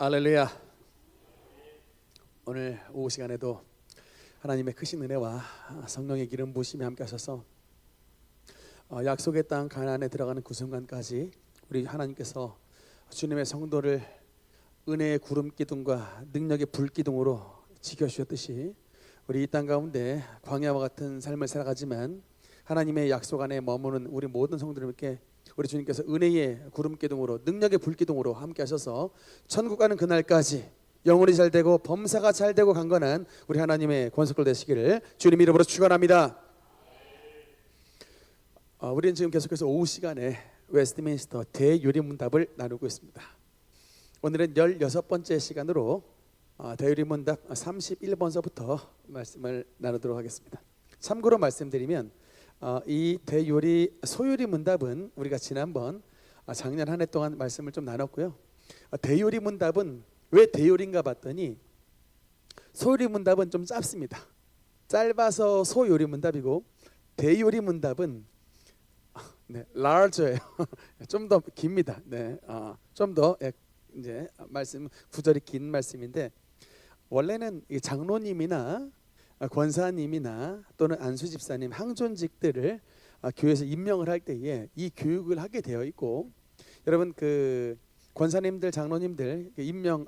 할렐루야. 오늘 오후 시간에도 하나님의 크신 은혜와 성령의 기름 부으심이 함께 하셔서 약속의 땅 가나안에 들어가는 그 순간까지 우리 하나님께서 주님의 성도를 은혜의 구름 기둥과 능력의 불 기둥으로 지켜주셨듯이 우리 이 땅 가운데 광야와 같은 삶을 살아가지만 하나님의 약속 안에 머무는 우리 모든 성도들에게 우리 주님께서 은혜의 구름 기둥으로 능력의 불 기둥으로 함께 하셔서 천국 가는 그날까지 영혼이 잘 되고 범사가 잘 되고 강건한 우리 하나님의 권속들 되시기를 주님 이름으로 축원합니다. 우리는 지금 계속해서 오후 시간에 웨스트민스터 대유리문답을 나누고 있습니다. 오늘은 16번째 시간으로 대유리문답 31번서부터 말씀을 나누도록 하겠습니다. 참고로 말씀드리면 이 대요리 소요리 문답은 우리가 지난번 작년 한 해 동안 말씀을 좀 나눴고요. 대요리 문답은 왜 대요리인가 봤더니 소요리 문답은 좀 짧습니다. 짧아서 소요리 문답이고 대요리 문답은 large예요. 좀 더 깁니다. 좀 더 이제 말씀 구절이 긴 말씀인데 원래는 장로님이나 권사님이나 또는 안수 집사님 항존직들을 교회에서 임명을 할 때에 이 교육을 하게 되어 있고, 여러분 그 권사님들 장로님들 임명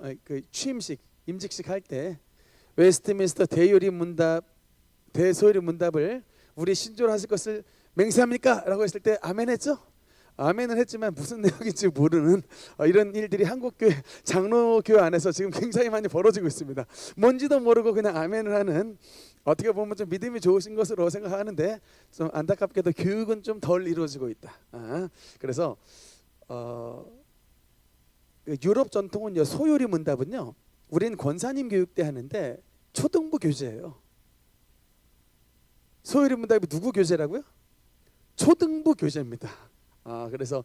취임식 임직식 할 때 웨스트민스터 대요리 문답 대소요리 문답을 우리 신조로 하실 것을 맹세합니까? 라고 했을 때 아멘 했죠? 아멘은 했지만 무슨 내용인지 모르는 이런 일들이 한국교회 장로교회 안에서 지금 굉장히 많이 벌어지고 있습니다. 뭔지도 모르고 그냥 아멘을 하는, 어떻게 보면 좀 믿음이 좋으신 것으로 생각하는데 좀 안타깝게도 교육은 좀 덜 이루어지고 있다. 그래서 유럽 전통은 소요리 문답은요, 우리는 권사님 교육 때 하는데 초등부 교재예요. 소요리 문답이 누구 교재라고요? 초등부 교재입니다. 그래서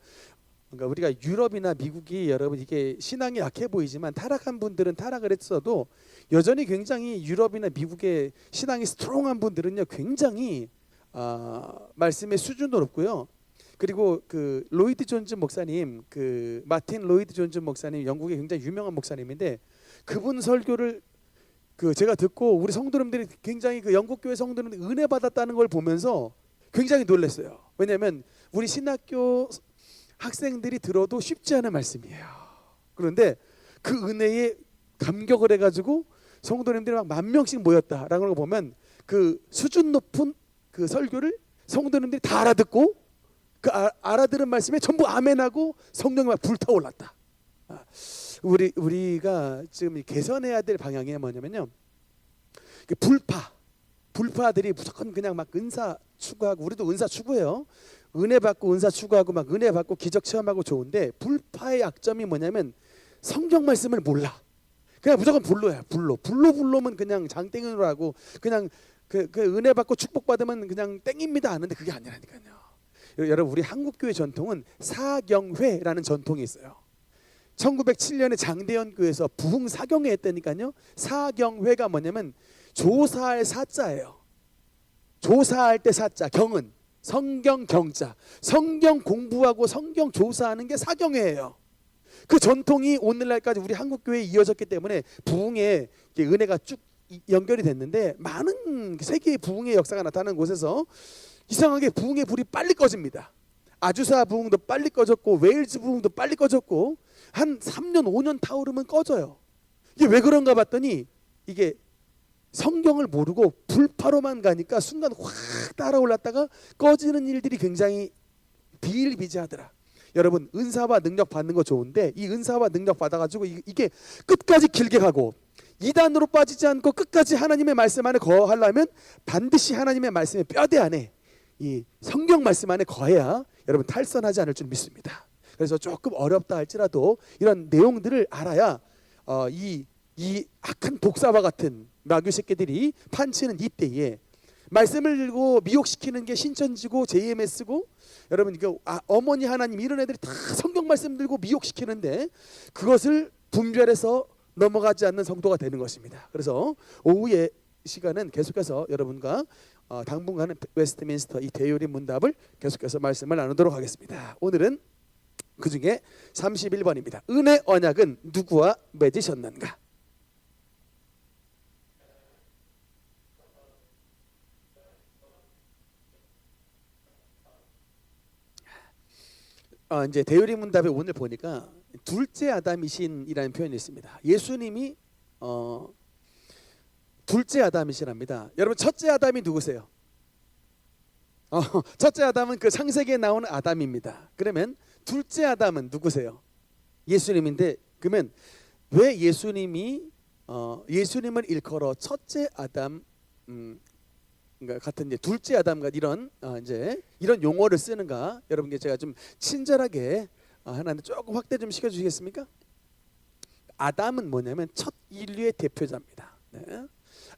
우리가 유럽이나 미국이 여러분 이게 신앙이 약해 보이지만 타락한 분들은 타락을 했어도 여전히 굉장히 유럽이나 미국의 신앙이 스트롱한 분들은요 굉장히 말씀의 수준도 높고요. 그리고 그 로이드 존즈 목사님, 그 마틴 로이드 존즈 목사님, 영국의 굉장히 유명한 목사님인데 그분 설교를 제가 듣고 우리 성도님들이 굉장히 그 영국 교회 성도님들이 은혜 받았다는 걸 보면서 굉장히 놀랐어요. 왜냐하면 우리 신학교 학생들이 들어도 쉽지 않은 말씀이에요. 그런데 그 은혜에 감격을 해가지고 성도님들이 막 10,000명씩 모였다라는 걸 보면 그 수준 높은 그 설교를 성도님들이 다 알아듣고 그 알아들은 말씀에 전부 아멘하고 성령이 막 불타올랐다. 우리가 지금 개선해야 될 방향이 뭐냐면요, 불파들이 무조건 그냥 막 은사 추구하고, 우리도 은사 추구해요. 은혜 받고 은사 추구하고 막 은혜 받고 기적 체험하고 좋은데, 불파의 약점이 뭐냐면 성경 말씀을 몰라. 그냥 무조건 불로면 그냥 장땡으로 하고 그냥 그 은혜 받고 축복 받으면 그냥 땡입니다 하는데 그게 아니라니까요. 여러분 우리 한국교회 전통은 사경회라는 전통이 있어요. 1907년에 장대현 교회에서 부흥 사경회 했다니까요. 사경회가 뭐냐면 조사할 사자예요. 조사할 때 사자, 경은 성경 경자, 성경 공부하고 성경 조사하는 게 사경회예요. 그 전통이 오늘날까지 우리 한국교회에 이어졌기 때문에 부흥의 은혜가 쭉 연결이 됐는데, 많은 세계의 부흥의 역사가 나타나는 곳에서 이상하게 부흥의 불이 빨리 꺼집니다. 아주사 부흥도 빨리 꺼졌고 웨일즈 부흥도 빨리 꺼졌고 한 3년 5년 타오르면 꺼져요. 이게 왜 그런가 봤더니 이게 성경을 모르고 불파로만 가니까 순간 확 따라올랐다가 꺼지는 일들이 굉장히 비일비재하더라. 여러분 은사와 능력 받는 거 좋은데 이 은사와 능력 받아가지고 이게 끝까지 길게 가고 이단으로 빠지지 않고 끝까지 하나님의 말씀 안에 거하려면 반드시 하나님의 말씀의 뼈대 안에 이 성경 말씀 안에 거해야 여러분 탈선하지 않을 줄 믿습니다. 그래서 조금 어렵다 할지라도 이런 내용들을 알아야 이 악한 독사와 같은 마귀 새끼들이 판치는 이 때에 말씀을 들고 미혹시키는 게 신천지고 JMS고, 여러분 어머니 하나님 이런 애들이 다 성경 말씀 들고 미혹시키는데 그것을 분별해서 넘어가지 않는 성도가 되는 것입니다. 그래서 오후의 시간은 계속해서 여러분과 당분간은 웨스트민스터 이 대요리 문답을 계속해서 말씀을 나누도록 하겠습니다. 오늘은 그 중에 31번입니다. 은혜 언약은 누구와 맺으셨는가? 이제 대유리문답에 오늘 보니까 둘째 아담이신이라는 표현이 있습니다. 예수님이 둘째 아담이시랍니다. 여러분 첫째 아담이 누구세요? 첫째 아담은 그 창세기에 나오는 아담입니다. 그러면 둘째 아담은 누구세요? 예수님인데, 그러면 왜 예수님을 일컬어 첫째 아담 그러니까 같은 이제 둘째 아담과 이런 이제 이런 용어를 쓰는가? 여러분께 제가 좀 친절하게 하나는 조금 확대 좀 시켜주시겠습니까? 아담은 뭐냐면 첫 인류의 대표자입니다. 네.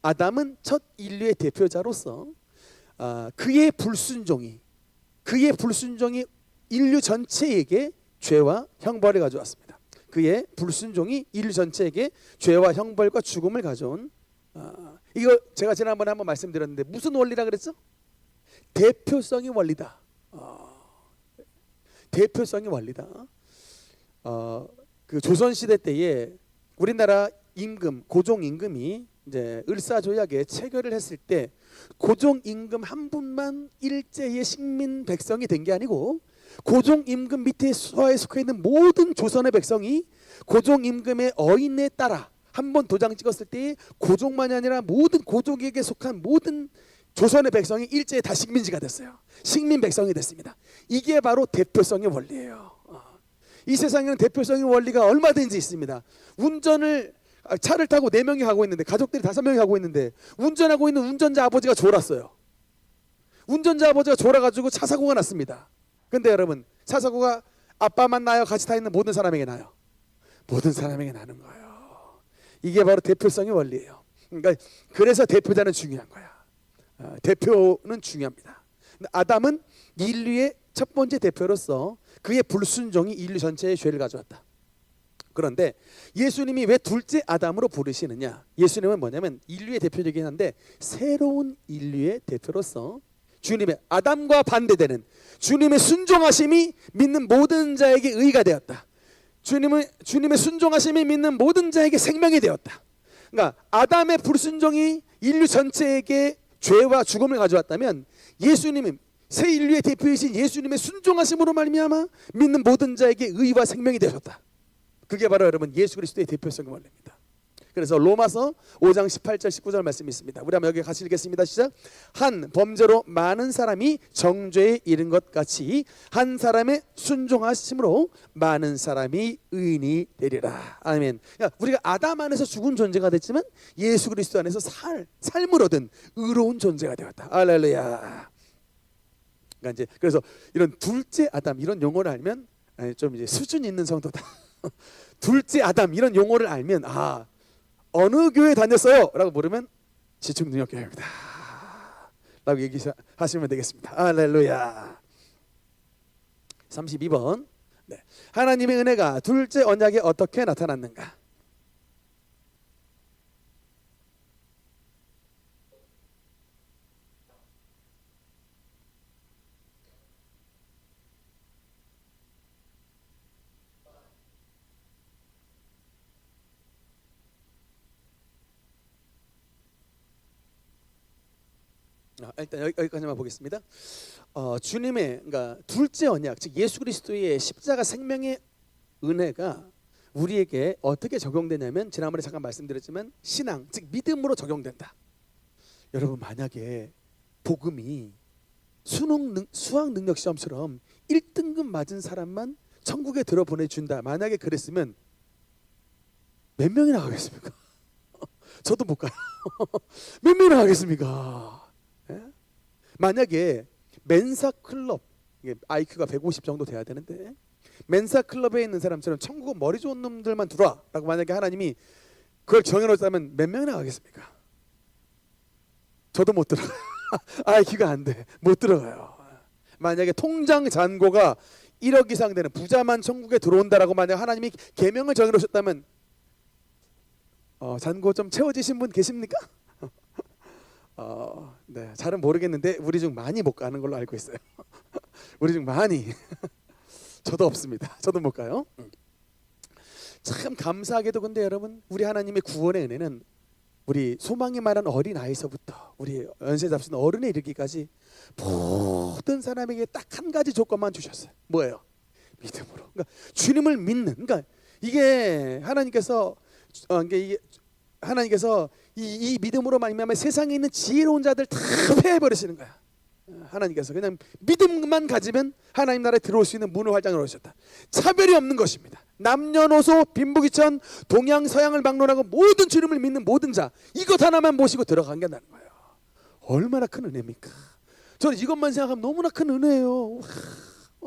아담은 첫 인류의 대표자로서 그의 불순종이 인류 전체에게 죄와 형벌을 가져왔습니다. 그의 불순종이 인류 전체에게 죄와 형벌과 죽음을 가져온 이거 제가 지난번에 한번 말씀드렸는데 무슨 원리라 그랬죠? 대표성의 원리다. 대표성의 원리다. 그 조선 시대 때에 우리나라 임금, 고종 임금이 이제 을사조약에 체결을 했을 때 고종 임금 한 분만 일제의 식민 백성이 된 게 아니고 고종 임금 밑에 수하에 속해 있는 모든 조선의 백성이 고종 임금의 어인에 따라 한 번 도장 찍었을 때 고종만이 아니라 모든 고종에게 속한 모든 조선의 백성이 일제에 다 식민지가 됐어요. 식민 백성이 됐습니다. 이게 바로 대표성의 원리예요. 이 세상에는 대표성의 원리가 얼마든지 있습니다. 차를 타고 4명이 가고 있는데 가족들이 5명이 가고 있는데 운전하고 있는 운전자 아버지가 졸았어요. 운전자 아버지가 졸아가지고 차 사고가 났습니다. 근데 여러분 차 사고가 아빠만 나요? 같이 타 있는 모든 사람에게 나요? 모든 사람에게 나는 거예요. 이게 바로 대표성의 원리예요. 그러니까 그래서 대표자는 중요한 거야. 대표는 중요합니다. 아담은 인류의 첫 번째 대표로서 그의 불순종이 인류 전체의 죄를 가져왔다. 그런데 예수님이 왜 둘째 아담으로 부르시느냐? 예수님은 뭐냐면 인류의 대표이긴 한데 새로운 인류의 대표로서 주님의 아담과 반대되는 주님의 순종하심이 믿는 모든 자에게 의가 되었다. 주님의 순종하심이 믿는 모든 자에게 생명이 되었다. 그러니까 아담의 불순종이 인류 전체에게 죄와 죽음을 가져왔다면 예수님은 새 인류의 대표이신 예수님의 순종하심으로 말미암아 믿는 모든 자에게 의와 생명이 되셨다. 그게 바로 여러분 예수 그리스도의 대표성의 원리입니다. 그래서 로마서 5장 18절 19절 말씀이 있습니다. 우리 한번 여기 같이 읽겠습니다. 시작. 한 범죄로 많은 사람이 정죄에 이른 것 같이 한 사람의 순종하심으로 많은 사람이 의인이 되리라. 아멘. 그러니까 우리가 아담 안에서 죽은 존재가 됐지만 예수 그리스도 안에서 삶을 얻은 의로운 존재가 되었다. 할렐루야. 그러니까 이제 그래서 이런 둘째 아담 이런 용어를 알면 좀 이제 수준 있는 성도다. 둘째 아담 이런 용어를 알면 어느 교회 다녔어요? 라고 물으면 지축능력교회입니다 라고 얘기하시면 되겠습니다. 할렐루야. 32번. 네. 하나님의 은혜가 둘째 언약에 어떻게 나타났는가? 일단 여기까지만 보겠습니다. 주님의 그러니까 둘째 언약, 즉 예수 그리스도의 십자가 생명의 은혜가 우리에게 어떻게 적용되냐면 지난번에 잠깐 말씀드렸지만 신앙, 즉 믿음으로 적용된다. 여러분 만약에 복음이 수학 능력 시험처럼 1등급 맞은 사람만 천국에 들어보내준다. 만약에 그랬으면 몇 명이나 가겠습니까? 저도 못 가요. 몇 명이나 가겠습니까? 만약에 멘사 클럽 IQ가 150 정도 돼야 되는데 멘사 클럽에 있는 사람처럼 천국은 머리 좋은 놈들만 들어와라고 만약에 하나님이 그걸 정해놓았다면 몇 명이나 가겠습니까? 저도 못 들어가요. IQ가 안 돼. 못 들어가요. 만약에 통장 잔고가 1억 이상 되는 부자만 천국에 들어온다라고 만약 하나님이 계명을 정해놓으셨다면 잔고 좀 채워지신 분 계십니까? 네, 잘은 모르겠는데 우리 중 많이 못 가는 걸로 알고 있어요. 우리 중 많이. 저도 없습니다. 저도 못 가요. 참 감사하게도 근데 여러분 우리 하나님의 구원의 은혜는 우리 소망이 말한 어린 아이서부터 우리 연세 잡수는 어른에 이르기까지 모든 사람에게 딱 한 가지 조건만 주셨어요. 뭐예요? 믿음으로. 그러니까 주님을 믿는. 그러니까 이게 하나님께서 이 믿음으로 말미암아 세상에 있는 지혜로운 자들 다 패해버리시는 거야. 하나님께서 그냥 믿음만 가지면 하나님 나라에 들어올 수 있는 문을 활짝 열어주셨다. 차별이 없는 것입니다. 남녀노소 빈부귀천 동양 서양을 막론하고 모든 주님을 믿는 모든 자 이것 하나만 모시고 들어간 다는 거예요. 얼마나 큰 은혜입니까? 저는 이것만 생각하면 너무나 큰 은혜예요.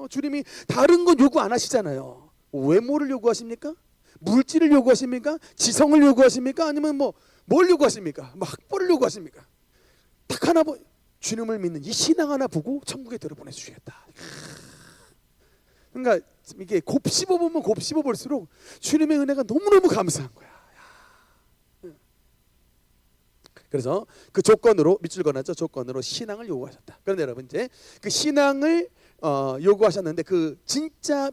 주님이 다른 건 요구 안 하시잖아요. 외모를 요구하십니까? 물질을 요구하십니까? 지성을 요구하십니까? 아니면 뭘 요구하십니까? 학벌을 요구하십니까? 딱 하나 주님을 믿는 이 신앙 하나 보고 천국에 들어보내주시겠다. 그러니까 이게 곱씹어 보면 곱씹어 볼수록 주님의 은혜가 너무너무 감사한 거야. 그래서 그 조건으로 밑줄 그어놨죠. 조건으로 신앙을 요구하셨다. 그런데 여러분 이제 그 신앙을 요구하셨는데 그 진짜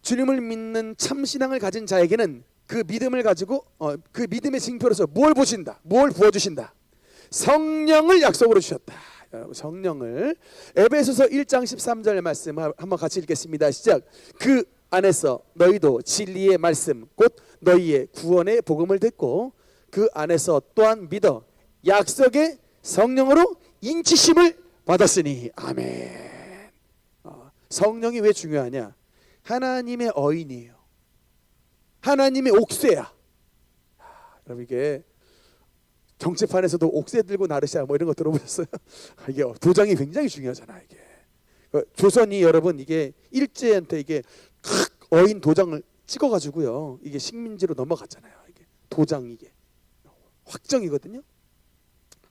주님을 믿는 참 신앙을 가진 자에게는 그 믿음을 가지고 그 믿음의 징표로서 뭘 보신다, 뭘 부어주신다. 성령을 약속으로 주셨다. 성령을 에베소서 1장 13절 말씀 한번 같이 읽겠습니다. 시작. 그 안에서 너희도 진리의 말씀 곧 너희의 구원의 복음을 듣고 그 안에서 또한 믿어 약속의 성령으로 인치심을 받았으니 아멘. 성령이 왜 중요하냐? 하나님의 어인이에요. 하나님의 옥새야. 여러분 이게 정치판에서도 옥새 들고 나르샤 이런 거 들어보셨어요? 이게 도장이 굉장히 중요하잖아. 이게 조선이 여러분 이게 일제한테 이게 어인 도장을 찍어가지고요 이게 식민지로 넘어갔잖아요. 이게 도장 이게 확정이거든요.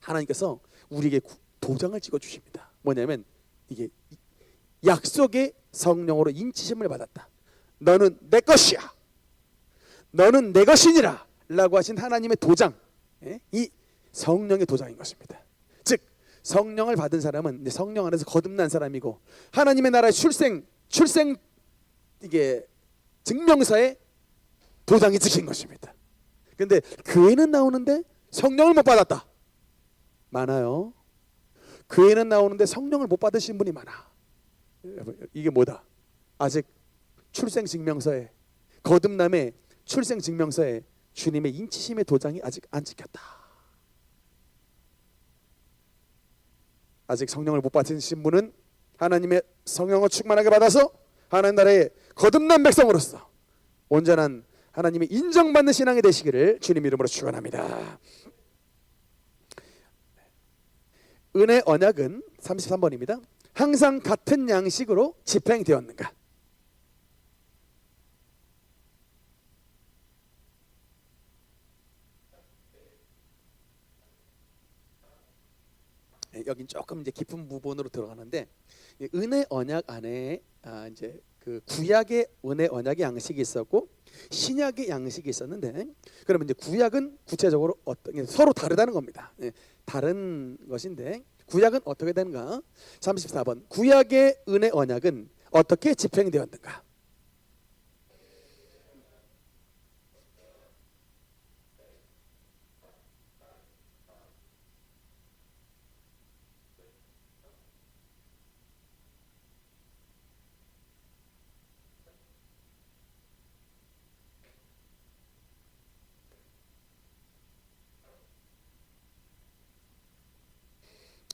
하나님께서 우리에게 도장을 찍어 주십니다. 뭐냐면 이게 약속의 성령으로 인치심을 받았다. 너는 내 것이야. 너는 내 것이니라 라고 하신 하나님의 도장, 이 성령의 도장인 것입니다. 즉 성령을 받은 사람은 성령 안에서 거듭난 사람이고 하나님의 나라의 출생 이게 증명서에 도장이 찍힌 것입니다. 그런데 교회는 나오는데 성령을 못 받았다. 많아요. 교회는 나오는데 성령을 못 받으신 분이 많아. 이게 뭐다? 아직 출생 증명서에 거듭남의 출생 증명서에 주님의 인치심의 도장이 아직 안 찍혔다. 아직 성령을 못 받으신 분은 하나님의 성령을 충만하게 받아서 하나님 나라의 거듭난 백성으로서 온전한 하나님의 인정받는 신앙이 되시기를 주님 이름으로 축원합니다. 은혜 언약은 33번입니다. 항상 같은 양식으로 집행되었는가? 여긴 조금 이제 깊은 부분으로 들어가는데 은혜 언약 안에 이제 그 구약의 은혜 언약의 양식이 있었고 신약의 양식이 있었는데 그러면 이제 구약은 구체적으로 어떤 서로 다르다는 겁니다. 다른 것인데 구약은 어떻게 되는가? 34번 구약의 은혜 언약은 어떻게 집행되었는가?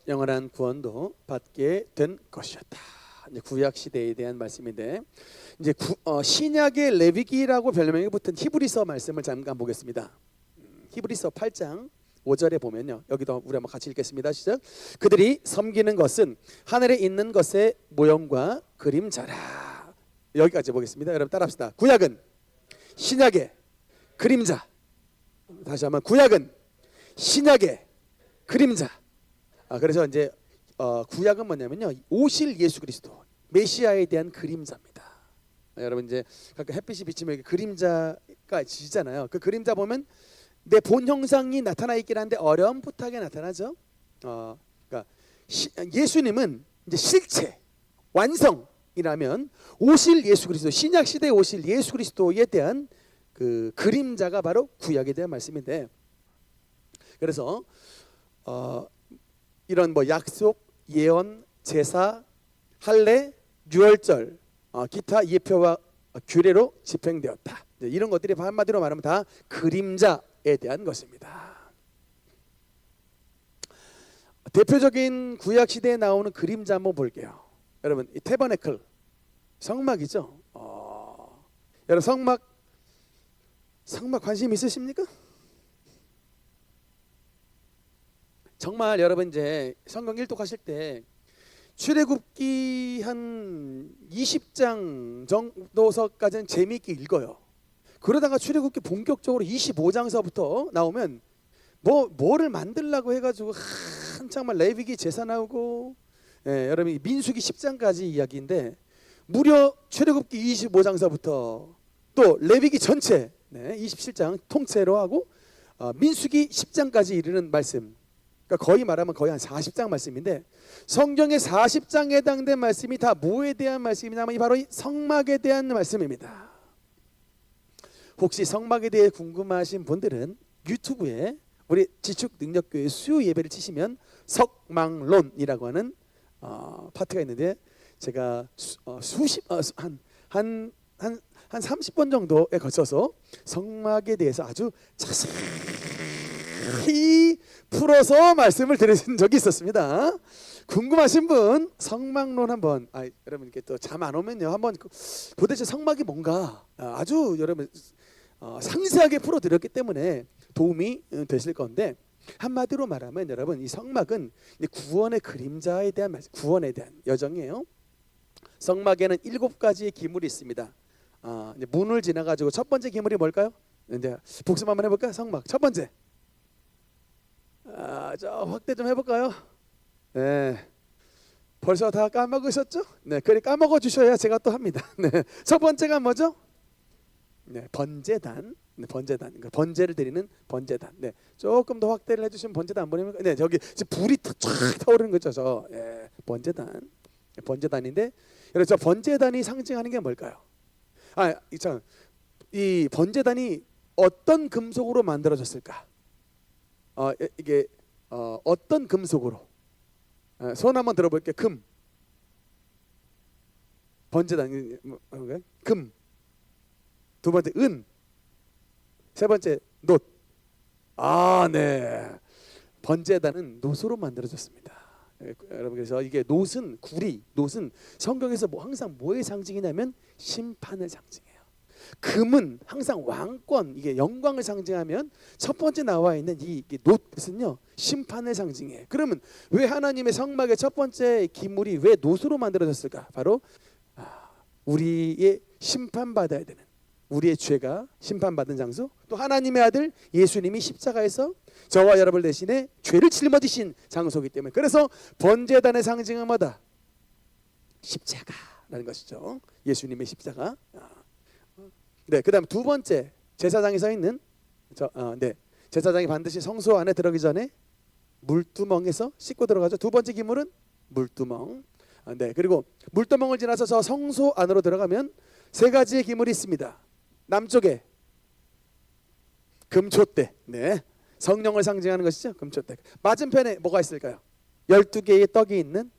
영원한 구원도 받게 된 것이었다. 이제 구약 시대에 대한 말씀인데 이제 신약의 레위기라고 별명이 붙은 히브리서 말씀을 잠깐 보겠습니다. 히브리서 8장 5절에 보면요. 여기도 우리 한번 같이 읽겠습니다. 시작. 그들이 섬기는 것은 하늘에 있는 것의 모형과 그림자라. 여기까지 보겠습니다. 여러분 따라합시다. 구약은 신약의 그림자. 다시 한번 구약은 신약의 그림자. 그래서 이제 구약은 뭐냐면요 오실 예수 그리스도 메시아에 대한 그림자입니다. 여러분 이제 가끔 햇빛이 비치면 그림자가 지잖아요. 그 그림자 보면 내 본 형상이 나타나 있긴 한데 어렴풋하게 나타나죠. 그러니까 예수님은 이제 실체, 완성, 성막이라면 오실 예수 그리스도, 신약 시대에 오실 예수 그리스도에 대한 그 그림자가 바로 구약에 대한 말씀인데, 그래서 이런 뭐 약속, 예언, 제사, 할례, 유월절, 기타 예표와 규례로 집행되었다. 이런 것들이 한마디로 말하면 다 그림자에 대한 것입니다. 대표적인 구약 시대에 나오는 그림자 한번 볼게요. 여러분, 이 태버네클, 성막이죠. 여러분, 성막 관심 있으십니까? 정말 여러분 이제 성경 일독하실 때 출애굽기 한 20장 정도서까지는 재미있게 읽어요. 그러다가 출애굽기 본격적으로 25장서부터 나오면 뭐를 만들려고 해가지고 한창 막 레위기 제사 나오고, 여러분 민수기 10장까지 이야기인데 무려 출애굽기 25장서부터 또 레위기 전체 27장 통째로 하고 민수기 10장까지 이르는 말씀, 그러니까 거의 말하면 거의 한 40장 말씀인데, 성경의 40장에 해당된 말씀이 다 뭐에 대한 말씀이냐면 바로 이 성막에 대한 말씀입니다. 혹시 성막에 대해 궁금하신 분들은 유튜브에 우리 지축능력교회 수요 예배를 치시면 석망론이라고 하는 파트가 있는데, 제가 한 30번 정도에 걸쳐서 성막에 대해서 아주 자세히 풀어서 말씀을 드린 적이 있었습니다. 궁금하신 분 성막론 한번, 여러분 이렇게 또 잠 안 오면요 한번 도대체 성막이 뭔가 아주 여러분 상세하게 풀어드렸기 때문에 도움이 되실 건데, 한마디로 말하면 여러분 이 성막은 구원의 그림자에 대한 말씀, 구원에 대한 여정이에요. 성막에는 7가지의 기물이 있습니다. 이제 문을 지나가지고 첫 번째 기물이 뭘까요? 이제 복습 한번 해볼까요? 성막 첫 번째. 저 확대 좀 해볼까요? 네, 벌써 다 까먹으셨죠? 네, 그래 까먹어 주셔야 제가 또 합니다. 네, 첫 번째가 뭐죠? 네, 번제단. 네, 번제단. 그러니까 번제를 드리는 번제단. 네, 조금 더 확대를 해주시면 번제단 안 보이면, 네, 저기 불이 쫙 타오르는 거죠. 저 번제단. 번제단인데, 여러분 저 번제단이 상징하는 게 뭘까요? 이 번제단이 어떤 금속으로 만들어졌을까? 이게 어떤 금속으로? 손 한번 들어볼게요. 금. 번제단 금. 두 번째 은. 세 번째 놋. 네. 번제단은 놋으로 만들어졌습니다. 여러분, 그래서 이게 놋은 놋은 성경에서 항상 뭐의 상징이냐면 심판을 상징해요. 금은 항상 왕권, 이게 영광을 상징하면 첫 번째 나와 있는 이 놋은요 심판을 상징해. 그러면 왜 하나님의 성막의 첫 번째 기물이 왜 놋으로 만들어졌을까? 바로 우리의 심판받아야 되는, 우리의 죄가 심판받은 장소, 또 하나님의 아들 예수님이 십자가에서 저와 여러분 대신에 죄를 짊어지신 장소이기 때문에, 그래서 번제단의 상징은 뭐다? 십자가라는 것이죠. 예수님의 십자가. 네, 그다음 두 번째 제사장이 서 있는 제사장이 반드시 성소 안에 들어가기 전에 물두멍에서 씻고 들어가죠. 두 번째 기물은 물두멍. 네, 그리고 물두멍을 지나서 저 성소 안으로 들어가면 세 가지의 기물이 있습니다. 남쪽에 금촛대, 네, 성령을 상징하는 것이죠. 금촛대. 맞은편에 뭐가 있을까요? 12개의 떡이 있는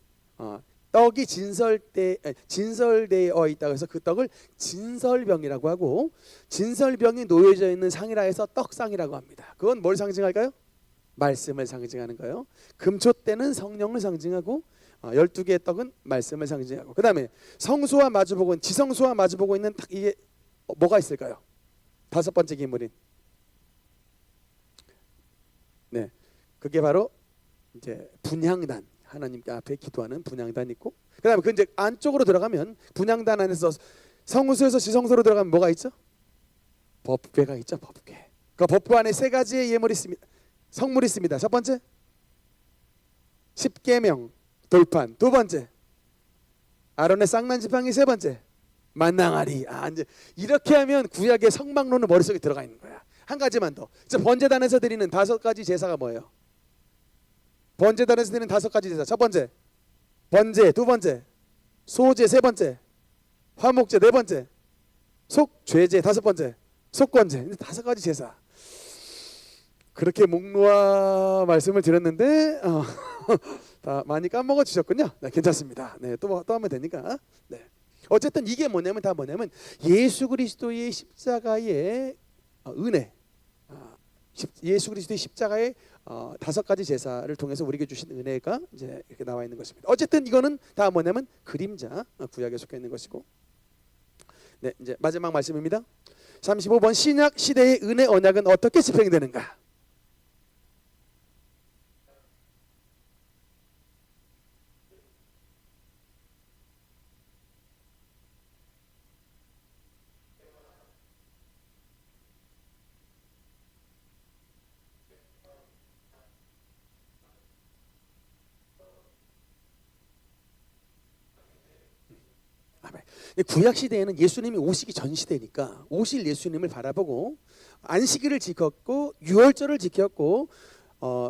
떡이 진설되어 있다고 해서 그 떡을 진설병이라고 하고, 진설병이 놓여져 있는 상이라 해서 떡상이라고 합니다. 그건 뭘 상징할까요? 말씀을 상징하는 거예요. 금촛대는 성령을 상징하고 12개의 떡은 말씀을 상징하고, 그 다음에 성소와 마주보고 있는, 지성소와 마주보고 있는 이게 뭐가 있을까요? 다섯 번째 기물인, 네, 그게 바로 이제 분향단, 하나님께 앞에 기도하는 분향단 있고, 그다음에 그 이제 안쪽으로 들어가면 분향단 안에서 성소에서 지성소로 들어가면 뭐가 있죠? 법궤가 있죠. 법궤. 그 법궤 안에 세 가지의 예물이 있습니다. 성물이 있습니다. 첫 번째 십계명 돌판, 두 번째 아론의 쌍난 지팡이, 세 번째 만낭아리. 이제 이렇게 하면 구약의 성막론은 머릿속에 들어가 있는 거야. 한 가지만 더. 번제단에서 드리는 5가지 제사가 뭐예요? 번제단에서 드리는 5가지 제사. 첫 번째 번제, 두 번째 소제, 세 번째 화목제 네 번째, 속죄제 다섯 번째, 속건제. 5가지 제사. 그렇게 목놓아 말씀을 드렸는데 다 많이 까먹어 주셨군요. 네, 괜찮습니다. 네, 또 하면 되니까. 네. 어쨌든 이게 뭐냐면 예수 그리스도의 십자가의 은혜, 예수 그리스도의 십자가의 5가지 제사를 통해서 우리에게 주신 은혜가 이제 이렇게 나와 있는 것입니다. 어쨌든 이거는 다 뭐냐면 그림자, 구약에 속해 있는 것이고. 네, 이제 마지막 말씀입니다. 35번 신약 시대의 은혜 언약은 어떻게 집행되는가? 아멘. 구약 시대에는 예수님이 오시기 전 시대니까 오실 예수님을 바라보고 안식일을 지켰고 유월절을 지켰고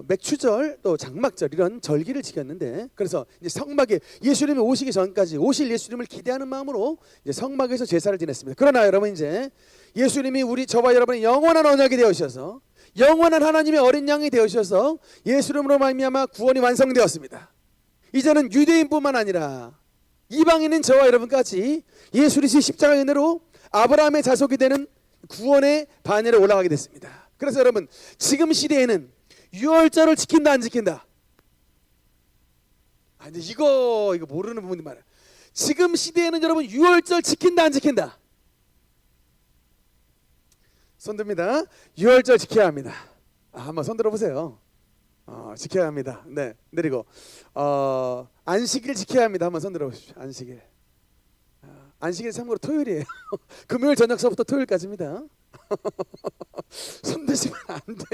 맥추절 또 장막절 이런 절기를 지켰는데, 그래서 이제 성막에 예수님이 오시기 전까지 오실 예수님을 기대하는 마음으로 이제 성막에서 제사를 지냈습니다. 그러나 여러분 이제 예수님이 저와 여러분의 영원한 언약이 되어주셔서 영원한 하나님의 어린 양이 되어주셔서 예수님으로 말미암아 구원이 완성되었습니다. 이제는 유대인뿐만 아니라 이방인인 저와 여러분까지 예수 그리스도의 십자가의 은혜로 아브라함의 자손이 되는 구원의 반열에 올라가게 됐습니다. 그래서 여러분 지금 시대에는 유월절을 지킨다 안 지킨다? 근데 이거 모르는 부분이 많아요. 지금 시대에는 여러분 유월절 지킨다 안 지킨다? 손 듭니다. 유월절 지켜야 합니다. 한번 손 들어보세요. 지켜야 합니다. 네, 내리고 안식일 지켜야 합니다. 한번 손 들어보십시오. 안식일. 안식일 참고로 토요일이에요. 금요일 저녁서부터 토요일까지입니다. 손 드시면 안 돼.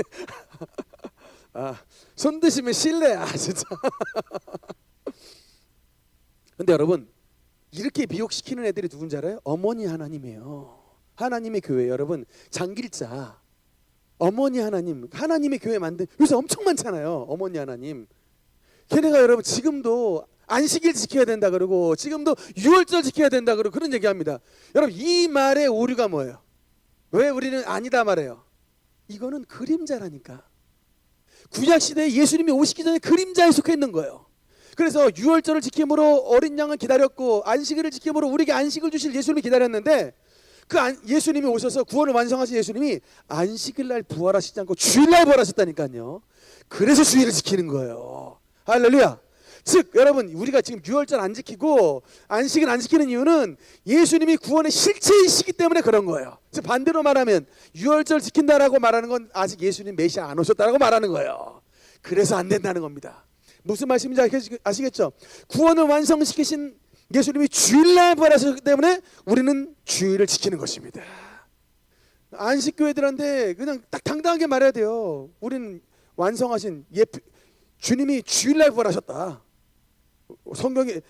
손 드시면 실례야 진짜. 근데 여러분 이렇게 미혹시키는 애들이 누군지 알아요? 어머니 하나님이에요. 하나님의 교회. 여러분 장길자 어머니 하나님, 하나님의 교회 만든 요새 엄청 많잖아요. 어머니 하나님. 걔네가 여러분 지금도 안식일 지켜야 된다 그러고 지금도 유월절 지켜야 된다 그러고 그런 얘기합니다. 여러분 이 말의 오류가 뭐예요? 왜 우리는 아니다 말해요? 이거는 그림자라니까. 구약시대에 예수님이 오시기 전에 그림자에 속해 있는 거예요. 그래서 유월절을 지킴으로 어린 양을 기다렸고 안식일을 지킴으로 우리에게 안식을 주실 예수님이 기다렸는데 예수님이 오셔서 구원을 완성하신 예수님이 안식일날 부활하시지 않고 주일날 부활하셨다니까요. 그래서 주일을 지키는 거예요. 할렐루야. 즉 여러분 우리가 지금 유월절 안 지키고 안식일 안 지키는 이유는 예수님이 구원의 실체이시기 때문에 그런 거예요. 즉 반대로 말하면 유월절 지킨다라고 말하는 건 아직 예수님 메시아 안 오셨다라고 말하는 거예요. 그래서 안 된다는 겁니다. 무슨 말씀인지 아시겠죠? 구원을 완성시키신 예수님이 주일날 부활하셨기 때문에 우리는 주일을 지키는 것입니다. 안식교회들한테 그냥 딱 당당하게 말해야 돼요. 우리는 완성하신 주님이 주일날 부활하셨다. 성경에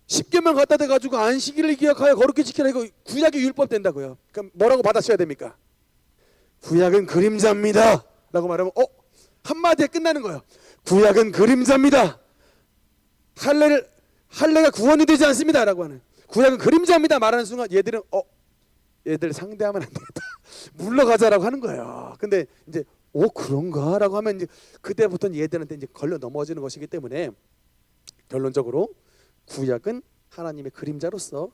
10계명 갖다 대가지고 안식일을 기억하여 거룩히 지키라 이거 구약의 율법 된다고요. 그럼 뭐라고 받아쳐야 됩니까? 구약은 그림자입니다 라고 말하면 한마디에 끝나는 거예요. 구약은 그림자입니다. 할례가 구원이 되지 않습니다 라고 하는, 구약은 그림자입니다 말하는 순간 얘들은 얘들 상대하면 안 되겠다 물러가자라고 하는 거예요. 근데 이제 그런가 라고 하면 이제 그때부터는 얘들한테 이제 걸려 넘어지는 것이기 때문에 결론적으로 구약은 하나님의 그림자로서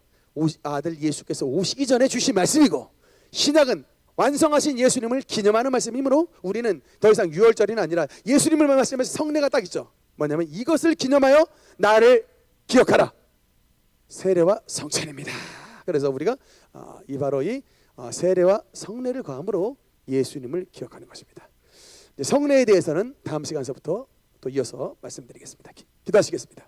아들 예수께서 오시기 전에 주신 말씀이고, 신약은 완성하신 예수님을 기념하는 말씀이므로 우리는 더 이상 유월절이 아니라 예수님을 말씀하신 성례가 딱 있죠. 뭐냐면 이것을 기념하여 나를 기억하라. 세례와 성찬입니다. 그래서 우리가 바로 이 세례와 성례를 거함으로 예수님을 기억하는 것입니다. 성례에 대해서는 다음 시간서부터 또 이어서 말씀드리겠습니다. 기도하시겠습니다.